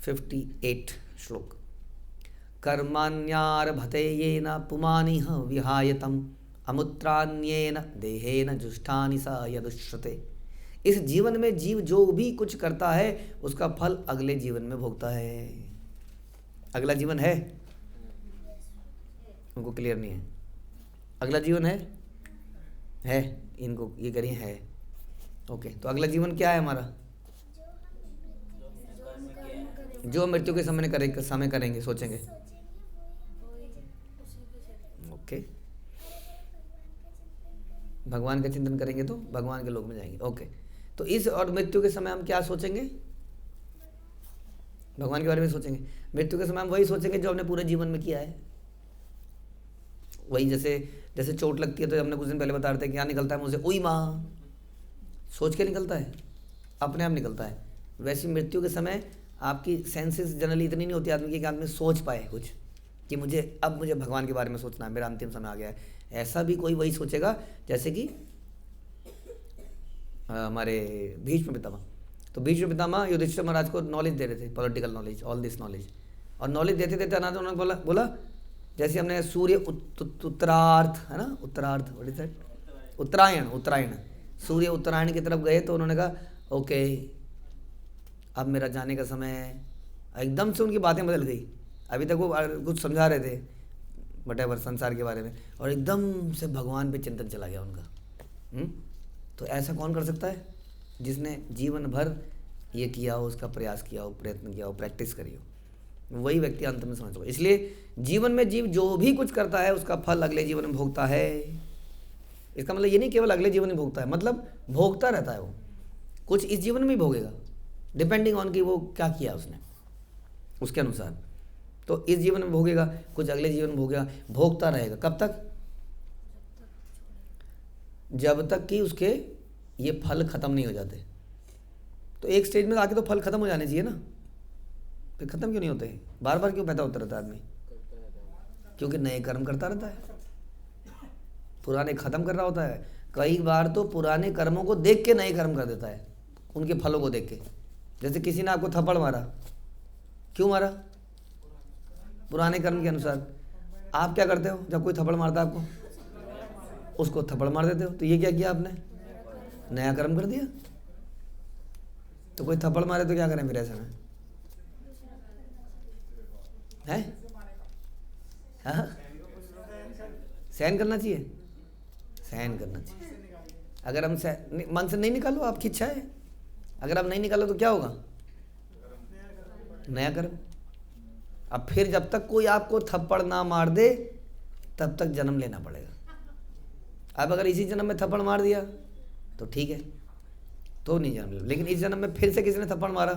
58 श्लोक। कर्माण्यारभते येन पुमानिह विहायतम अमुत्रान्येन देहेन जुष्टानि स यदुश्रुते। इस जीवन में जीव जो भी कुछ करता है उसका फल अगले जीवन में भोगता है। अगला जीवन है? उनको क्लियर नहीं है। अगला जीवन है? इनको ये करिए है। ओके, तो अगला जीवन क्या है हमारा? जो मृत्यु के समय करेंगे सोचेंगे। ओके, भगवान का चिंतन करेंगे तो भगवान के लोक में जाएंगे। ओके, तो इस और मृत्यु के समय हम क्या सोचेंगे? भगवान के बारे में सोचेंगे। मृत्यु के समय हम वही सोचेंगे जो हमने पूरे जीवन में किया है। वही जैसे चोट लगती है तो हमने कुछ दिन पहले बता रहे थे क्या निकलता है मुझे, उई माँ, सोच के निकलता है, अपने आप निकलता है। वैसे मृत्यु के समय आपकी सेंसेस जनरली इतनी नहीं होती आदमी की कि आदमी सोच पाए कुछ कि मुझे भगवान के बारे में सोचना है, मेरा अंतिम समय आ गया है। ऐसा भी कोई वही सोचेगा जैसे कि हमारे भीष्म पितामह। तो भीष्म पितामह युधिष्ठिर महाराज को नॉलेज दे रहे थे, political knowledge, all this knowledge. और नॉलेज देते देते अनाथ उन्होंने बोला जैसे हमने सूर्य उत्तरार्थ है ना, उत्तरायण सूर्य उत्तरायण की तरफ गए तो उन्होंने कहा ओके अब मेरा जाने का समय है। एकदम से उनकी बातें बदल गई। अभी तक वो कुछ समझा रहे थे वटेवर संसार के बारे में, और एकदम से भगवान पे चिंतन चला गया उनका। तो ऐसा कौन कर सकता है? जिसने जीवन भर ये किया हो, उसका प्रयास किया हो, प्रयत्न किया हो, प्रैक्टिस करी हो, वही व्यक्ति अंत में समझ होगा। इसलिए जीवन में जीव जो भी कुछ करता है उसका फल अगले जीवन में भोगता है। इसका मतलब ये नहीं केवल अगले जीवन में भोगता है, मतलब भोगता रहता है। वो कुछ इस जीवन में ही भोगेगा, डिपेंडिंग ऑन कि वो क्या किया उसने, उसके अनुसार। तो इस जीवन में भोगेगा, कुछ अगले जीवन में भोगेगा, भोगता रहेगा। कब तक? जब तक कि उसके ये फल खत्म नहीं हो जाते। तो एक स्टेज में आके तो फल खत्म हो जाने चाहिए ना, फिर खत्म क्यों नहीं होते? बार बार क्यों पैदा होता रहता है आदमी? क्योंकि नए कर्म करता रहता है, पुराने खत्म कर रहा होता है। कई बार तो पुराने कर्मों को देख के नए कर्म कर देता है, उनके फलों को देख के। जैसे किसी ने आपको थप्पड़ मारा, क्यों मारा? पुराने कर्म के अनुसार। आप क्या करते हो जब कोई थप्पड़ मारता है आपको? उसको थप्पड़ मार देते हो। तो ये क्या किया आपने? नया कर्म कर दिया। तो कोई थप्पड़ मारे तो क्या करें फिर ऐसे में? है हाँ, सहन करना चाहिए, सहन करना चाहिए। अगर हम मन से नहीं निकालो, आपकी इच्छा है, अगर आप नहीं निकालो तो क्या होगा? नया कर्म। अब फिर जब तक कोई आपको थप्पड़ ना मार दे तब तक जन्म लेना पड़ेगा। अब अगर इसी जन्म में थप्पड़ मार दिया तो ठीक है, तो नहीं जन्म ले। लेकिन इस जन्म में फिर से किसी ने थप्पड़ मारा,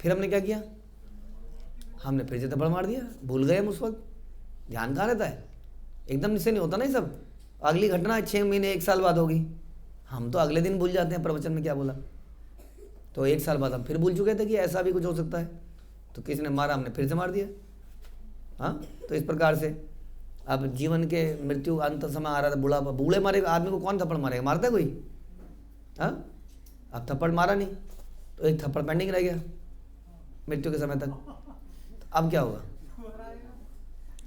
फिर हमने क्या किया? हमने फिर से थप्पड़ मार दिया। भूल गए हम उस वक्त, ध्यान कहाँ रहता है? एकदम से नहीं होता ना ये सब। अगली घटना 6 महीने 1 साल बाद होगी, हम तो अगले दिन भूल जाते हैं प्रवचन में क्या बोला। तो 1 साल बाद हम फिर भूल चुके थे कि ऐसा भी कुछ हो सकता है। तो किसी ने मारा, हमने फिर से मार दिया। हाँ, तो इस प्रकार से अब जीवन के मृत्यु अंत समय आ रहा था, बुढ़ापा, बूढ़े मारे आदमी को कौन थप्पड़ मारेगा? मारता है कोई? हाँ, अब थप्पड़ मारा नहीं तो एक थप्पड़ पेंडिंग रह गया मृत्यु के समय तक। तो अब क्या होगा?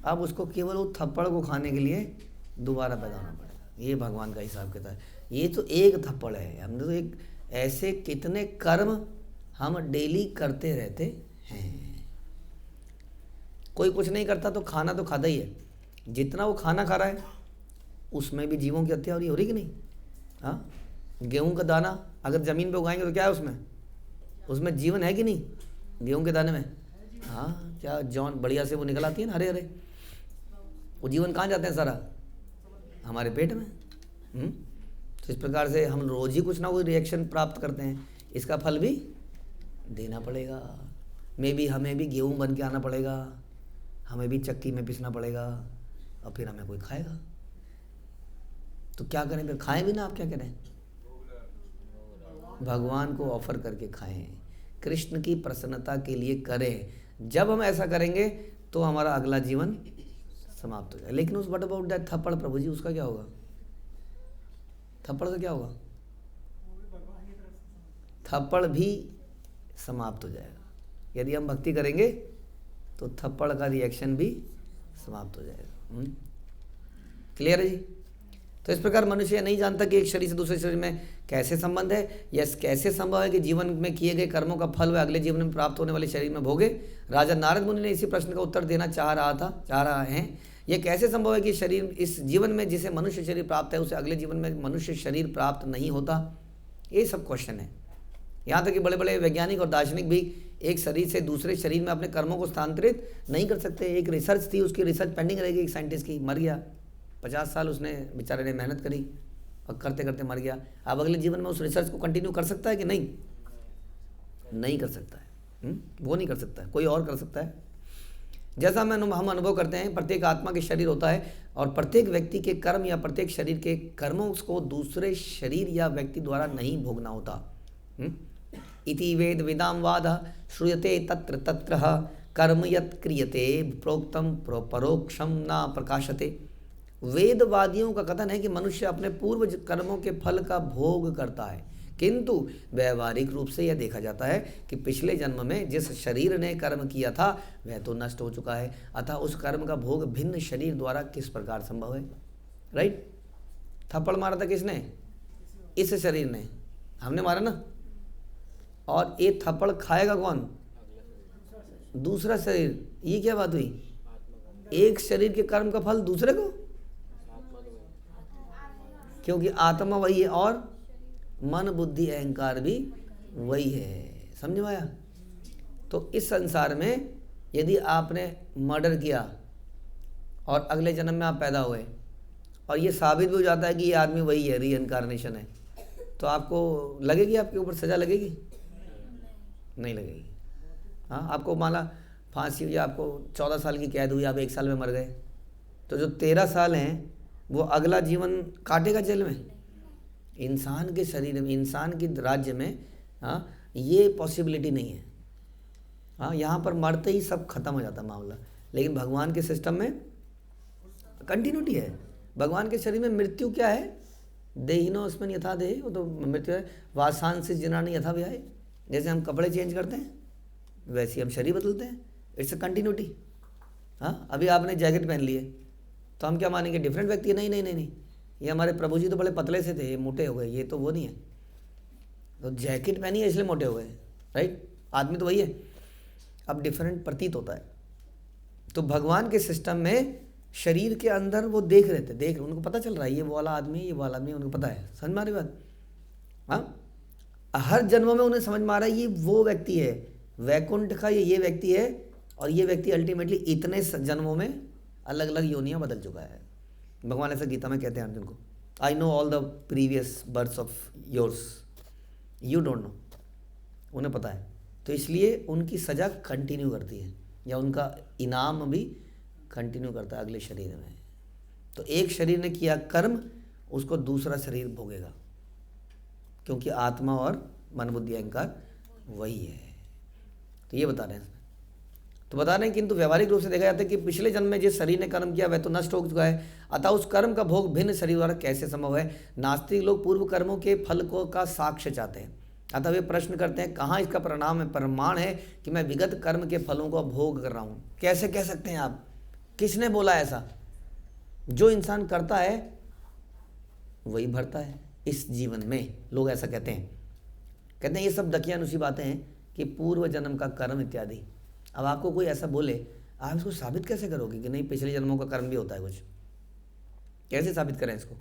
अब उसको केवल वो थप्पड़ को खाने के लिए दोबारा पैदा होना पड़ेगा। ये भगवान का हिसाब किताब है। ये तो एक थप्पड़ है। हमने तो एक ऐसे कितने कर्म हम डेली करते रहते हैं। कोई कुछ नहीं करता तो खाना तो खाता ही है। जितना वो खाना खा रहा है उसमें भी जीवों की हत्या हो रही कि नहीं? हाँ, गेहूं का दाना अगर ज़मीन पे उगाएंगे तो क्या है उसमें? उसमें जीवन है कि नहीं? गेहूं के दाने में हाँ, क्या जॉन बढ़िया से वो निकल आती है ना, हरे हरे। वो जीवन कहाँ जाते हैं? सारा हमारे पेट में। तो इस प्रकार से हम रोज ही कुछ ना कुछ रिएक्शन प्राप्त करते हैं। इसका फल भी देना पड़ेगा। हमें भी गेहूं बन के आना पड़ेगा, हमें भी चक्की में पिसना पड़ेगा, और फिर हमें कोई खाएगा। तो क्या करें फिर? खाएं भी ना, आप क्या करें? भगवान को ऑफर करके खाएं, कृष्ण की प्रसन्नता के लिए करें। जब हम ऐसा करेंगे तो हमारा अगला जीवन समाप्त हो जाए। लेकिन उस व्हाट अबाउट दैट थप्पड़, प्रभु जी, उसका क्या होगा? थप्पड़ से क्या होगा? थप्पड़ भी समाप्त हो जाएगा। यदि हम भक्ति करेंगे तो थप्पड़ का रिएक्शन भी समाप्त हो जाएगा। क्लियर है जी? तो इस प्रकार मनुष्य नहीं जानता कि एक शरीर से दूसरे शरीर में कैसे संबंध है, या कैसे संभव है कि जीवन में किए गए कर्मों का फल वह अगले जीवन में प्राप्त होने वाले शरीर में भोगे। राजा नारद मुनि ने इसी प्रश्न का उत्तर देना चाह रहा है। यह कैसे संभव है कि शरीर इस जीवन में जिसे मनुष्य शरीर प्राप्त है उसे अगले जीवन में मनुष्य शरीर प्राप्त नहीं होता? ये सब क्वेश्चन है। यहाँ तक कि बड़े बड़े वैज्ञानिक और दार्शनिक भी एक शरीर से दूसरे शरीर में अपने कर्मों को स्थानांतरित नहीं कर सकते। एक रिसर्च थी, उसकी रिसर्च पेंडिंग रहेगी, एक साइंटिस्ट की, मर गया, 50 साल उसने बेचारे ने मेहनत करी और करते करते मर गया। अब अगले जीवन में उस रिसर्च को कंटिन्यू कर सकता है कि नहीं? नहीं कर सकता है। वो नहीं कर सकता है, कोई और कर सकता है। जैसा हम अनुभव करते हैं, प्रत्येक आत्मा के शरीर होता है और प्रत्येक व्यक्ति के कर्म या प्रत्येक शरीर के कर्मों को दूसरे शरीर या व्यक्ति द्वारा नहीं भोगना होता। इति वेद विदाम वाद श्रूयते तत्र तत्र कर्म यत् क्रियते प्रोक्तम परोक्षम न प्रकाशते। वेदवादियों का कथन है कि मनुष्य अपने पूर्व कर्मों के फल का भोग करता है, किंतु व्यवहारिक रूप से यह देखा जाता है कि पिछले जन्म में जिस शरीर ने कर्म किया था वह तो नष्ट हो चुका है, अतः उस कर्म का भोग भिन्न शरीर द्वारा किस प्रकार संभव है। राइट? थप्पड़ मारा था किसने? इस शरीर ने, हमने मारा ना। और ये थप्पड़ खाएगा कौन? दूसरा शरीर। ये क्या बात हुई? एक शरीर के कर्म का फल दूसरे को, क्योंकि आत्मा वही है और मन बुद्धि अहंकार भी वही है। समझ में आया? तो इस संसार में यदि आपने मर्डर किया और अगले जन्म में आप पैदा हुए और ये साबित भी हो जाता है कि ये आदमी वही है, रीइंकारनेशन है, तो आपको लगेगी, आपके ऊपर सजा लगेगी? नहीं लगेगी। हाँ, आपको माला फांसी हुई, आपको 14 साल की कैद हुई, आप 1 साल में मर गए, तो जो 13 साल हैं वो अगला जीवन काटेगा जेल में? इंसान के शरीर में, इंसान के राज्य में ये पॉसिबिलिटी नहीं है। हाँ, यहाँ पर मरते ही सब खत्म हो जाता मामला, लेकिन भगवान के सिस्टम में कंटिन्यूटी है। भगवान के शरीर में मृत्यु क्या है? देहिनो अस्मिन यथा देहि, वो तो मृत्यु है। वासांसि जिनानि यथा व्याय, जैसे हम कपड़े चेंज करते हैं वैसे हम शरीर बदलते हैं। It's a continuity. हाँ, अभी आपने जैकेट पहन ली है तो हम क्या मानेंगे? डिफरेंट व्यक्ति है? नहीं नहीं नहीं नहीं, ये हमारे प्रभु जी तो बड़े पतले से थे, ये मोटे हो गए, ये तो वो नहीं है। तो जैकेट पहनी है इसलिए मोटे हो गए, राइट? आदमी तो वही है, अब डिफरेंट प्रतीत होता है। तो भगवान के सिस्टम में शरीर के अंदर वो देख रहे थे, उनको पता चल रहा है ये वो वाला आदमी है, ये वाला आदमी है, उनको पता है। समझ में आ रही बात? हाँ, हर जन्म में उन्हें समझ में आ रहा है ये वो व्यक्ति है, वैकुंठ का ये व्यक्ति है, और ये व्यक्ति अल्टीमेटली इतने जन्मों में अलग अलग योनियाँ बदल चुका है। भगवान ऐसा गीता में कहते हैं अर्जुन को, I know all the previous births of yours, you don't know. उन्हें पता है, तो इसलिए उनकी सज़ा कंटिन्यू करती है, या उनका इनाम भी कंटिन्यू करता है अगले शरीर में। तो एक शरीर ने किया कर्म, उसको दूसरा शरीर भोगेगा, क्योंकि आत्मा और मन बुद्धि अहंकार वही है। तो ये बता रहे हैं। तो बता रहे हैं, किंतु व्यवहारिक रूप से देखा जाता है कि पिछले जन्म में जिस शरीर ने कर्म किया वह तो नष्ट हो चुका है, अतः उस कर्म का भोग भिन्न शरीर द्वारा कैसे संभव है। नास्तिक लोग पूर्व कर्मों के फल को का साक्ष्य चाहते हैं, अतः वे प्रश्न करते हैं कहाँ इसका प्रमाण है कि मैं विगत कर्म के फलों को भोग कर रहा हूँ। कैसे कह सकते हैं आप? किसने बोला ऐसा? जो इंसान करता है वही भरता है इस जीवन में, लोग ऐसा कहते हैं। कहते हैं ये सब दकियानुसी बातें हैं कि पूर्व जन्म का कर्म इत्यादि। अब आपको कोई ऐसा बोले, आप इसको साबित कैसे करोगे कि नहीं पिछले जन्मों का कर्म भी होता है कुछ? कैसे साबित करें इसको,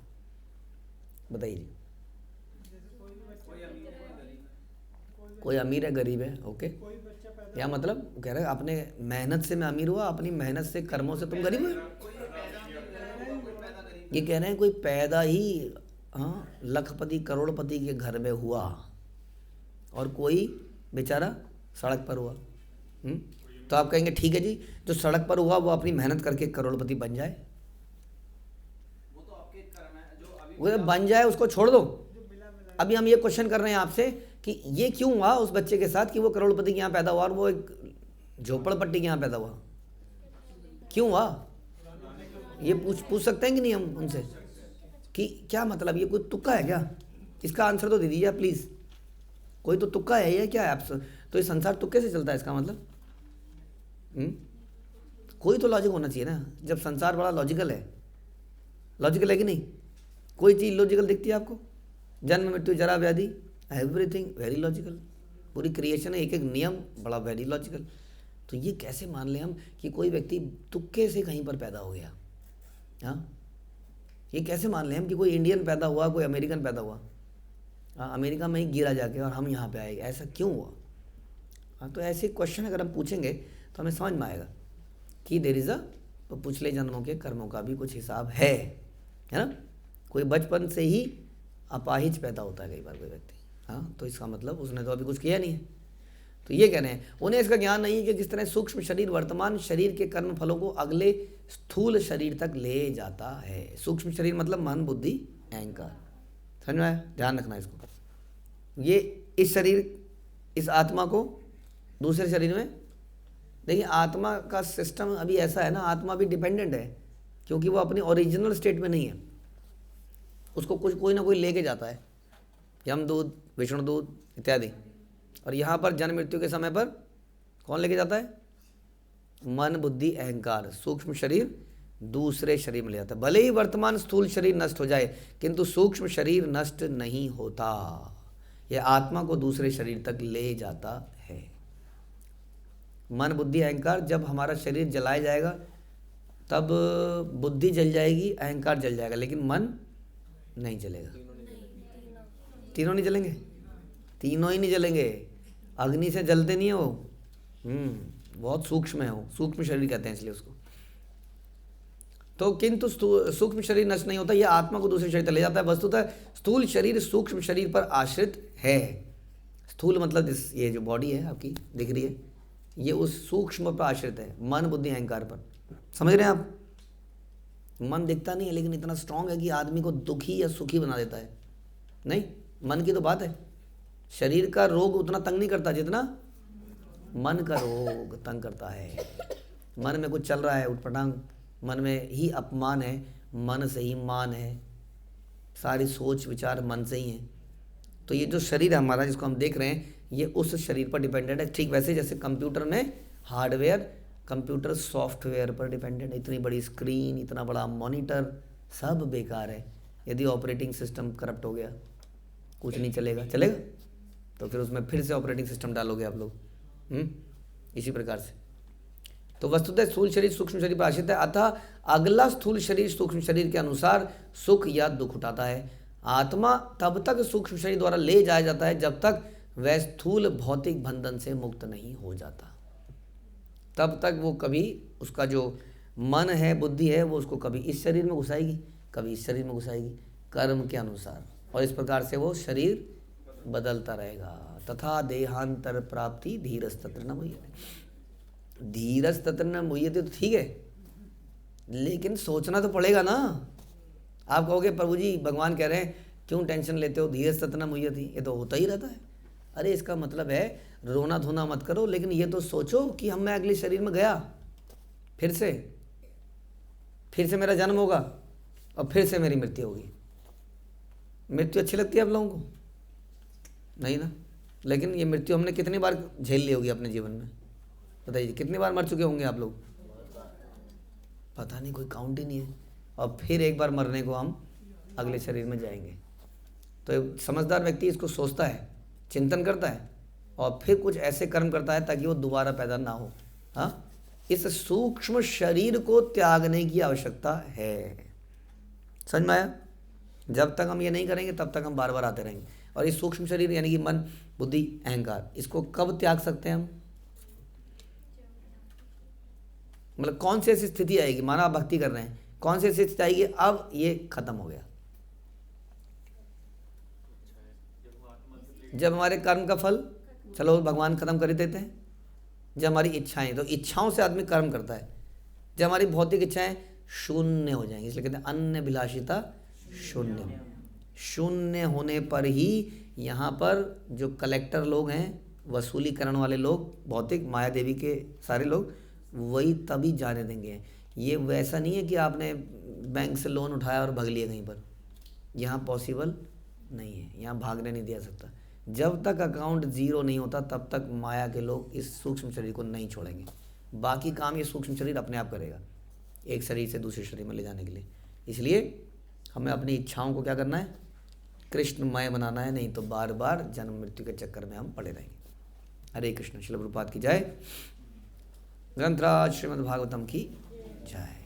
बताइए जी। कोई अमीर है गरीब है, ओके, या मतलब कह रहे हैं अपने मेहनत से मैं अमीर हुआ, अपनी मेहनत से कर्मों से तुम गरीब हो। ये कह रहे हैं कोई पैदा ही लखपति करोड़पति के घर में हुआ और कोई बेचारा सड़क पर हुआ। तो आप कहेंगे ठीक है जी, जो सड़क पर हुआ वो अपनी मेहनत करके करोड़पति बन जाए, वो तो आपके कर्म है, जो अभी वो बन जाए, उसको छोड़ दो। अभी हम ये क्वेश्चन कर रहे हैं आपसे कि ये क्यों हुआ उस बच्चे के साथ कि वो करोड़पति के यहाँ पैदा हुआ और वो एक झोपड़पट्टी के यहाँ पैदा हुआ, क्यों हुआ? ये पूछ सकते हैं कि नहीं हम उनसे कि क्या मतलब, ये कोई तुक्का है क्या? इसका आंसर तो दे दीजिए प्लीज़। कोई तो तुक्का है या क्या है? आप तो ये संसार तुक्के से चलता है, इसका मतलब कोई तो लॉजिक होना चाहिए ना। जब संसार बड़ा लॉजिकल है कि नहीं? कोई चीज़ लॉजिकल दिखती है आपको? जन्म मृत्यु जरा व्याधि, एवरीथिंग वेरी लॉजिकल। पूरी क्रिएशन है, एक एक नियम बड़ा वेरी लॉजिकल। तो ये कैसे मान लें हम कि कोई व्यक्ति तुक्के से कहीं पर पैदा हो गया? हाँ, ये कैसे मान लें हम कि कोई इंडियन पैदा हुआ, कोई अमेरिकन पैदा हुआ? हाँ, अमेरिका में ही गिरा जाके और हम यहाँ पे आए, ऐसा क्यों हुआ? हाँ, तो ऐसे क्वेश्चन अगर हम पूछेंगे तो हमें समझ में आएगा कि देयर इज़ तो पिछले जन्मों के कर्मों का भी कुछ हिसाब है ना। कोई बचपन से ही अपाहिज पैदा होता है कई बार कोई व्यक्ति, हाँ, तो इसका मतलब उसने तो अभी कुछ किया नहीं है। तो ये कह रहे हैं उन्हें इसका ज्ञान नहीं है कि किस तरह सूक्ष्म शरीर वर्तमान शरीर के कर्म फलों को अगले स्थूल शरीर तक ले जाता है। सूक्ष्म शरीर मतलब मन, बुद्धि, अहंकार। समझ में आया? ध्यान रखना इसको। ये इस शरीर, इस आत्मा को दूसरे शरीर में, देखिए आत्मा का सिस्टम अभी ऐसा है ना, आत्मा भी डिपेंडेंट है क्योंकि वो अपनी ओरिजिनल स्टेट में नहीं है। उसको कुछ कोई ना कोई लेके जाता है, यमदूत, विष्णुदूत इत्यादि। और यहाँ पर जन्म मृत्यु के समय पर कौन लेके जाता है? मन, बुद्धि, अहंकार। सूक्ष्म शरीर दूसरे शरीर में ले जाता है। भले ही वर्तमान स्थूल शरीर नष्ट हो जाए किंतु सूक्ष्म शरीर नष्ट नहीं होता। यह आत्मा को दूसरे शरीर तक ले जाता है। मन, बुद्धि, अहंकार, जब हमारा शरीर जलाया जाएगा तब बुद्धि जल जाएगी, अहंकार जल जाएगा, लेकिन मन नहीं जलेगा। तीनों नहीं जलेंगे? तीनों ही नहीं जलेंगे। अग्नि से जलते नहीं है वो, बहुत सूक्ष्म है वो, सूक्ष्म शरीर कहते हैं इसलिए उसको। तो किंतु सूक्ष्म शरीर नष्ट नहीं होता, यह आत्मा को दूसरे शरीर तक ले जाता है। वस्तुतः स्थूल शरीर सूक्ष्म शरीर पर आश्रित है। स्थूल मतलब ये जो बॉडी है आपकी दिख रही है, ये उस सूक्ष्म पर आश्रित है, मन, बुद्धि, अहंकार पर। समझ रहे हैं आप? मन दिखता नहीं है लेकिन इतना स्ट्रांग है कि आदमी को दुखी या सुखी बना देता है। नहीं, मन की तो बात है। शरीर का रोग उतना तंग नहीं करता जितना मन का रोग तंग करता है। मन में कुछ चल रहा है उठपटांग, मन में ही अपमान है, मन से ही मान है, सारी सोच विचार मन से ही है। तो ये जो शरीर है हमारा जिसको हम देख रहे हैं, ये उस शरीर पर डिपेंडेंट है। ठीक वैसे जैसे कंप्यूटर में हार्डवेयर, कंप्यूटर सॉफ्टवेयर पर डिपेंडेंट है। इतनी बड़ी स्क्रीन, इतना बड़ा मॉनिटर, सब बेकार है। यदि ऑपरेटिंग सिस्टम करप्ट हो गया, कुछ नहीं चलेगा। चलेगा तो फिर उसमें फिर से ऑपरेटिंग सिस्टम डालोगे आप लोग। इसी प्रकार से तो वस्तुतः स्थूल शरीर सूक्ष्म शरीर पर आश्रित है। अतः अगला स्थूल शरीर सूक्ष्म शरीर के अनुसार सुख या दुख उठाता है। आत्मा तब तक सूक्ष्म शरीर द्वारा ले जाया जाता है जब तक वह स्थूल भौतिक बंधन से मुक्त नहीं हो जाता। तब तक वो कभी उसका जो मन है, बुद्धि है, वो उसको कभी इस शरीर में घुसाएगी, कभी इस शरीर में घुसाएगी, कर्म के अनुसार। और इस प्रकार से वो शरीर बदलता रहेगा। तथा देहांतर प्राप्ति धीरस्तत्र न मुह्यते। धीरस्तत्र न मुह्यते तो ठीक है, लेकिन सोचना तो पड़ेगा ना। आप कहोगे प्रभु जी भगवान कह रहे हैं क्यों टेंशन लेते हो, धीरस्तत्र न मुह्यते, ये तो होता ही रहता है। अरे इसका मतलब है रोना धोना मत करो, लेकिन ये तो सोचो कि मैं अगले शरीर में गया, फिर से मेरा जन्म होगा और फिर से मेरी मृत्यु होगी। मृत्यु अच्छी लगती है आप लोगों को? नहीं ना। लेकिन ये मृत्यु हमने कितनी बार झेल ली होगी अपने जीवन में? बताइए, कितनी बार मर चुके होंगे आप लोग? पता नहीं, कोई काउंट ही नहीं है। और फिर एक बार मरने को हम अगले शरीर में जाएंगे। तो समझदार व्यक्ति इसको सोचता है, चिंतन करता है और फिर कुछ ऐसे कर्म करता है ताकि वो दोबारा पैदा ना हो। हाँ, इस सूक्ष्म शरीर को त्यागने की आवश्यकता है। समझ में आया? जब तक हम ये नहीं करेंगे तब तक हम बार बार आते रहेंगे। और इस सूक्ष्म शरीर यानी कि मन, बुद्धि, अहंकार, इसको कब त्याग सकते हैं हम? मतलब कौन सी ऐसी स्थिति आएगी, माना आप भक्ति कर रहे हैं, कौन सी ऐसी स्थिति आएगी अब ये खत्म हो गया? जब हमारे कर्म का फल, चलो भगवान खत्म कर ही देते हैं। जब हमारी इच्छाएं, तो इच्छाओं से आदमी कर्म करता है। जब हमारी भौतिक इच्छाएं शून्य हो जाएंगी, इसलिए कहते हैं अन्य विलासिता शून्य। शून्य होने पर ही यहाँ पर जो कलेक्टर लोग हैं, वसूली करने वाले लोग, भौतिक माया देवी के सारे लोग, वही तभी जाने देंगे। ये वैसा नहीं है कि आपने बैंक से लोन उठाया और भाग लिया कहीं पर। यहाँ पॉसिबल नहीं है, यहाँ भागने नहीं दिया सकता। जब तक अकाउंट जीरो नहीं होता तब तक माया के लोग इस सूक्ष्म शरीर को नहीं छोड़ेंगे। बाकी काम ये सूक्ष्म शरीर अपने आप करेगा, एक शरीर से दूसरे शरीर में ले जाने के लिए। इसलिए हमें अपनी इच्छाओं को क्या करना है, कृष्णमय बनाना है, नहीं तो बार बार जन्म मृत्यु के चक्कर में हम पड़े रहेंगे। हरे कृष्ण। श्रील प्रभुपाद की जय। ग्रंथराज श्रीमद् भागवतम की जय।